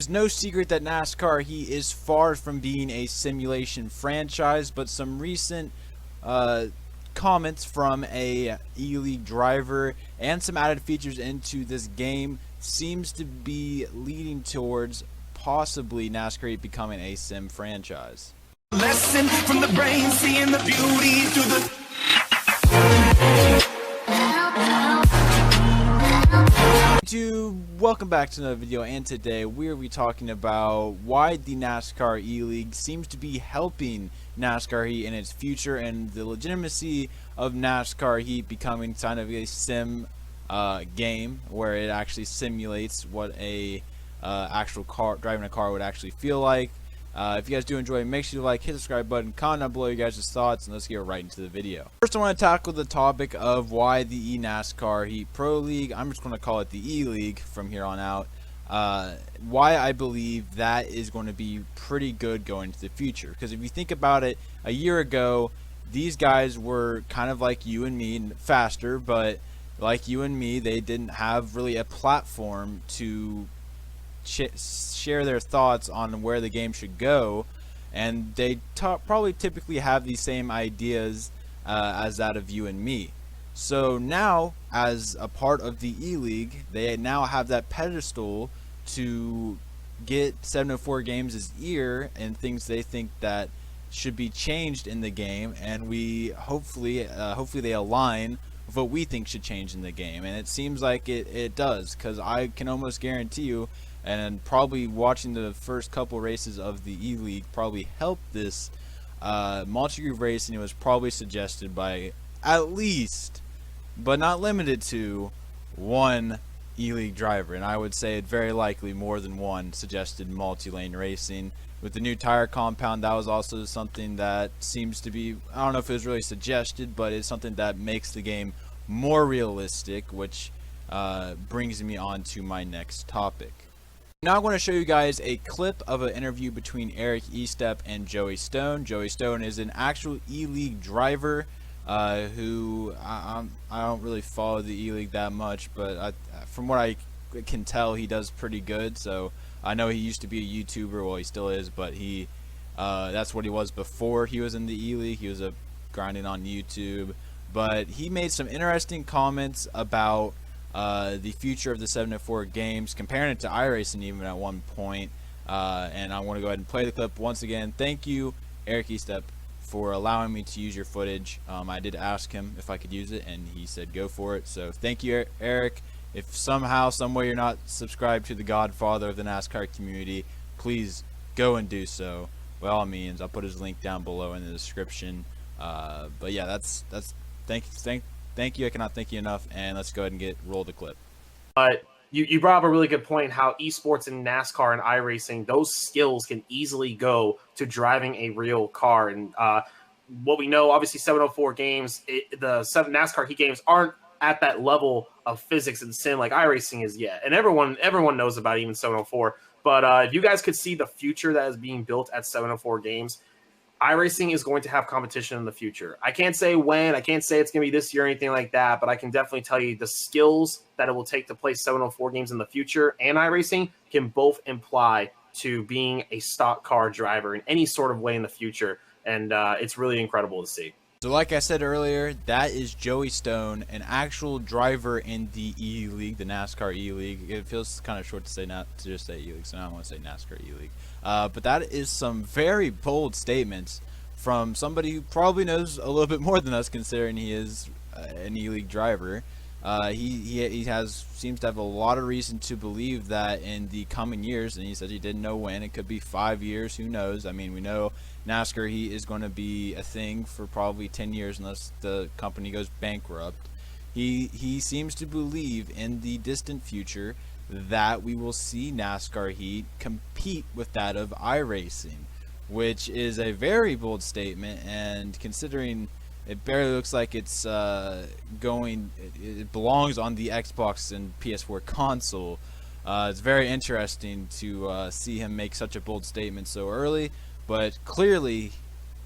is no secret that NASCAR Heat is far from being a simulation franchise, but some recent comments from a E-League driver and some added features into this game seems to be leading towards possibly NASCAR Heat becoming a sim franchise. Lesson from the brain, seeing the beauty through the Welcome back to another video, and today we'll be talking about why the NASCAR E-League seems to be helping NASCAR Heat in its future and the legitimacy of NASCAR Heat becoming kind of a sim game where it actually simulates what a actual car, driving a car, would actually feel like. If you guys do enjoy, make sure you like, hit the subscribe button, comment down below you guys' thoughts, and let's get right into the video. First, I want to tackle the topic of why the NASCAR Heat Pro League, I'm just going to call it the E-League from here on out, why I believe that is going to be pretty good going into the future. Because if you think about it, a year ago, these guys were kind of like you and me, faster, but like you and me, they didn't have really a platform to share their thoughts on where the game should go, and they probably typically have the same ideas as that of you and me. So now, as a part of the E-League, they now have that pedestal to get 704 Games' ear and things they think that should be changed in the game, and we hopefully they align with what we think should change in the game, and it seems like it does, because I can almost guarantee you, and probably watching the first couple races of the E-League probably helped this multi-group racing. It was probably suggested by at least, but not limited to, one E-League driver, and I would say it very likely more than one suggested multi-lane racing. With the new tire compound, that was also something that seems to be, I don't know if it was really suggested, but it's something that makes the game more realistic, which brings me on to my next topic. Now I'm going to show you guys a clip of an interview between Eric Estep and Joey Stone. Joey Stone is an actual E-League driver who I don't really follow the E-League that much, but from what I can tell, he does pretty good. So I know he used to be a YouTuber, well he still is, but he that's what he was before he was in the E-League. He was grinding on YouTube, but he made some interesting comments about the future of the 704 Games, comparing it to iRacing even at one point, and I want to go ahead and play the clip once again. Thank you, Eric Estep, for allowing me to use your footage. I did ask him if I could use it, and he said go for it. So thank you, Eric. If somehow, someway you're not subscribed to the godfather of the NASCAR community, please go and do so. By all means, I'll put his link down below in the description. But yeah, that's thank you. I cannot thank you enough, and let's go ahead and roll the clip. But you brought up a really good point, how esports and NASCAR and iRacing, those skills can easily go to driving a real car. And what we know, obviously 704 Games, the NASCAR Heat games aren't at that level of physics and sim like iRacing is yet. And everyone knows about even 704. But if you guys could see the future that is being built at 704 Games, iRacing is going to have competition in the future. I can't say when, I can't say it's going to be this year or anything like that, but I can definitely tell you the skills that it will take to play 704 Games in the future and iRacing can both imply to being a stock car driver in any sort of way in the future, and it's really incredible to see. So like I said earlier, that is Joey Stone, an actual driver in the E-League, the NASCAR E-League. It feels kind of short to say, not to just say E-League, so now I want to say NASCAR E-League. But that is some very bold statements from somebody who probably knows a little bit more than us, considering he is an E-League driver. He seems to have a lot of reason to believe that in the coming years, and he said he didn't know when, it could be 5 years, who knows. I mean, we know NASCAR Heat is going to be a thing for probably 10 years unless the company goes bankrupt. He seems to believe in the distant future that we will see NASCAR Heat compete with that of iRacing, which is a very bold statement, and considering it barely looks like it's it belongs on the Xbox and PS4 console, it's very interesting to see him make such a bold statement so early. But clearly,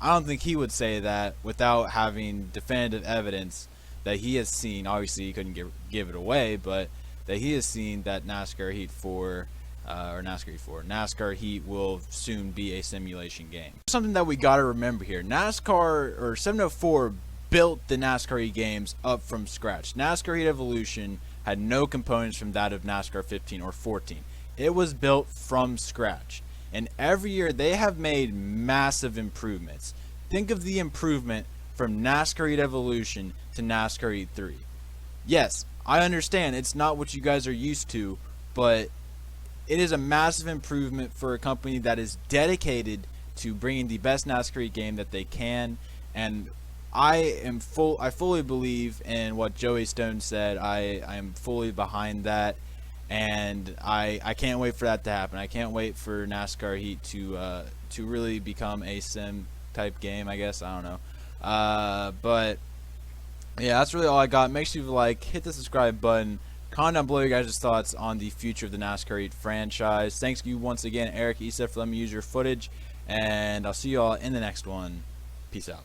I don't think he would say that without having definitive evidence that he has seen. Obviously, he couldn't give it away, but that he has seen that NASCAR Heat 4 or NASCAR E4. NASCAR Heat will soon be a simulation game. Something that we got to remember here: NASCAR or 704 built the NASCAR Heat games up from scratch. NASCAR Heat Evolution had no components from that of NASCAR 15 or 14. It was built from scratch, and every year they have made massive improvements. Think of the improvement from NASCAR Heat Evolution to NASCAR Heat 3. Yes, I understand it's not what you guys are used to, but it is a massive improvement for a company that is dedicated to bringing the best NASCAR Heat game that they can. And I fully believe in what Joey Stone said. I am fully behind that, and I can't wait for that to happen. I can't wait for NASCAR Heat to really become a sim type game, I guess. I don't know. But yeah, that's really all I got. Make sure you hit the subscribe button. Comment down below your guys' thoughts on the future of the NASCAR Heat franchise. Thanks to you once again, Eric Issa, for letting me use your footage, and I'll see you all in the next one. Peace out.